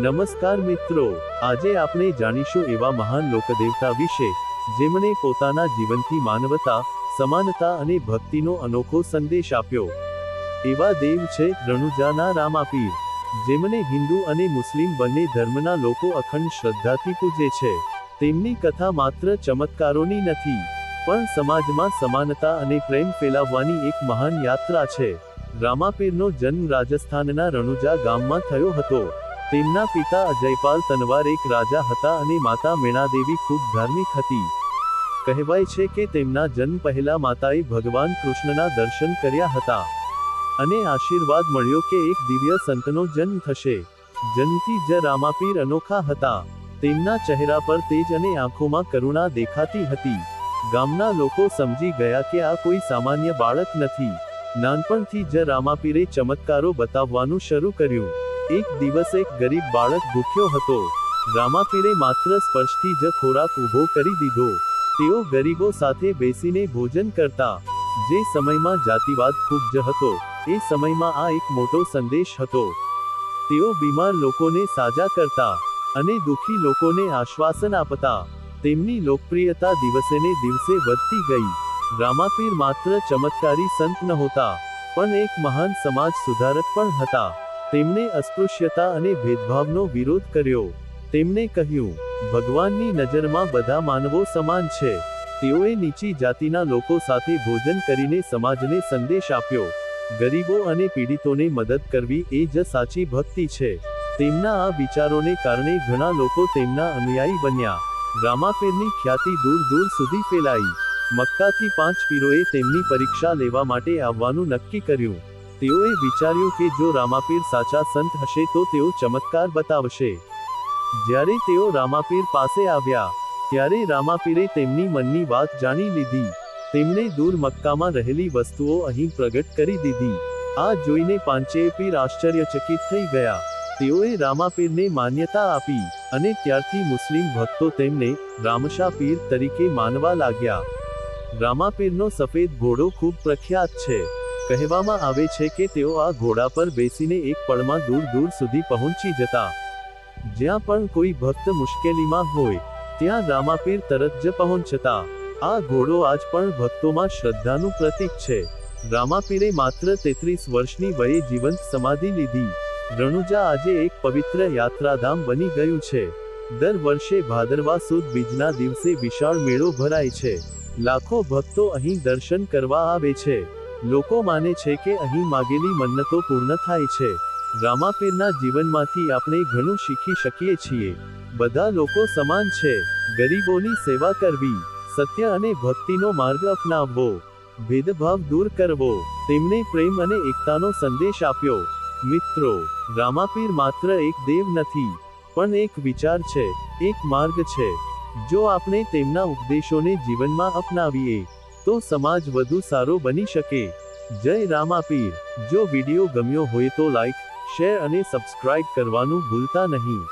નમસ્કાર મિત્રો, આજે આપણે જાણીશું એવા મહાન લોકદેવતા વિશે જેમણે પોતાના જીવનથી માનવતા, સમાનતા અને ભક્તિનો અનોખો સંદેશ આપ્યો. એવા દેવ છે રણુજાના રામાપીર, જેમને હિન્દુ અને મુસ્લિમ બંને ધર્મના લોકો અખંડ શ્રદ્ધાથી પૂજે છે. તેમની કથા માત્ર ચમત્કારોની નથી, પણ સમાજમાં સમાનતા અને પ્રેમ ફેલાવવાની એક મહાન યાત્રા છે. રામાપીરનો જન્મ રાજસ્થાનના રણુજા ગામમાં થયો હતો. તેમના પિતા અજયપાલ તનવાર એક રાજા હતા અને માતા મેણાદેવી ખૂબ ધાર્મિક હતી. કહેવાય છે કે તેમના જન્મ પહેલા માતાએ ભગવાન કૃષ્ણના દર્શન કર્યા હતા અને આશીર્વાદ મળ્યો કે એક દિવ્ય સંતનો જન્મ થશે. જન્મથી જ રામાપીર અનોખા હતા. તેમના ચહેરા પર તેજ અને આંખોમાં કરુણા દેખાતી હતી. ગામના લોકો સમજી ગયા કે આ કોઈ સામાન્ય બાળક નથી. નાનપણથી જ રામાપીરે ચમત્કારો બતાવવાનું શરૂ કર્યું. એક દિવસ એક ગરીબ બાળક ભૂખ્યો હતો. રામાપીરે માત્ર સ્પર્શથી જ ખોરાક ઊભો કરી દીધો. તેઓ ગરીબો સાથે બેસીને ભોજન કરતા. જે સમયમાં જાતિવાદ ખૂબ જ હતો, એ સમયમાં આ એક મોટો સંદેશ હતો. તેઓ બીમાર લોકોને સાજા કરતા અને દુઃખી લોકોને આશ્વાસન આપતા. તેમની લોકપ્રિયતા દિવસેને દિવસે વધતી ગઈ. રામાપીર માત્ર ચમત્કારી સંત નહોતા, પણ એક મહાન સમાજ સુધારક પણ હતા. તેમણે અસ્પૃશ્યતા અને ભેદભાવનો વિરોધ કર્યો. તેમણે કહ્યું, ભગવાનની નજરમાં બધા માનવો સમાન છે. તેઓએ નીચી જાતિના લોકો સાથે ભોજન કરીને સમાજને સંદેશ આપ્યો. ગરીબો અને પીડિતોને મદદ કરવી એ જ સાચી ભક્તિ છે. તેમના આ વિચારોને કારણે ઘણા લોકો તેમના અનુયાયી બન્યા. રામાપીરની ખ્યાતિ દૂર દૂર સુધી ફેલાઈ. મક્કાથી 5 પીરોએ તેમની પરીક્ષા લેવા માટે આવવાનું નક્કી કર્યું. તેઓએ વિચાર્યું કે જો રામાપીર સાચા સંત હશે તો તેઓ ચમત્કાર બતાવશે. જ્યારે તેઓ રામાપીર પાસે આવ્યા, ત્યારે રામાપીરે તેમની મનની વાત જાણી લીધી. તેમણે દૂર મક્કામાં રહેલી વસ્તુઓ અહીં પ્રગટ કરી દીધી. આ જોઈને પાંચેય પીર આશ્ચર્યચકિત થઈ ગયા. તેઓએ રામાપીરને માન્યતા આપી અને ત્યારથી મુસ્લિમ ભક્તો તેમને રામશા પીર તરીકે માનવા લાગ્યા. રામાપીરનો સફેદ ઘોડો ખૂબ પ્રખ્યાત છે. કહેવામાં આવે છે કે તેઓ આ ઘોડા પર બેસીને એક પળમાં દૂર દૂર સુધી પહોંચી જતા. જ્યાં પણ કોઈ ભક્ત મુશ્કેલીમાં હોય, ત્યાં રામાપીર તરત જ પહોંચતા. આ ઘોડો આજ પણ ભક્તોમાં શ્રદ્ધાનું પ્રતીક છે. રામાપીરે માત્ર 33 વર્ષની વયે જીવંત સમાધિ લીધી. રણુજા આજે એક પવિત્ર યાત્રાધામ બની ગયું છે. દર વર્ષે ભાદરવા સુદ બીજના દિવસે વિશાળ મેળો ભરાય છે. લાખો ભક્તો અહીં દર્શન કરવા આવે છે. લોકો માને છે કે અહીં માગેલી મન્નતો પૂર્ણ થાય છે. રામાપીરના જીવનમાંથી આપણે ઘણું શીખી શકીએ છીએ. બધા લોકો સમાન છે. ગરીબોની સેવા કરવી, સત્ય અને ભક્તિનો માર્ગ અપનાવવો, ભેદભાવ દૂર કરવો. તેમણે પ્રેમ અને એકતાનો સંદેશ આપ્યો. મિત્રો, રામાપીર માત્ર એક દેવ નથી, પણ એક વિચાર છે, એક માર્ગ છે. જો આપણે તેમના ઉપદેશોને જીવનમાં અપનાવીએ, તો સમાજ વધુ સારો બની શકે. જય રામાપીર. જો વિડિયો ગમ્યો હોય તો લાઈક, શેર અને સબસ્ક્રાઇબ કરવાનું ભૂલતા નહીં.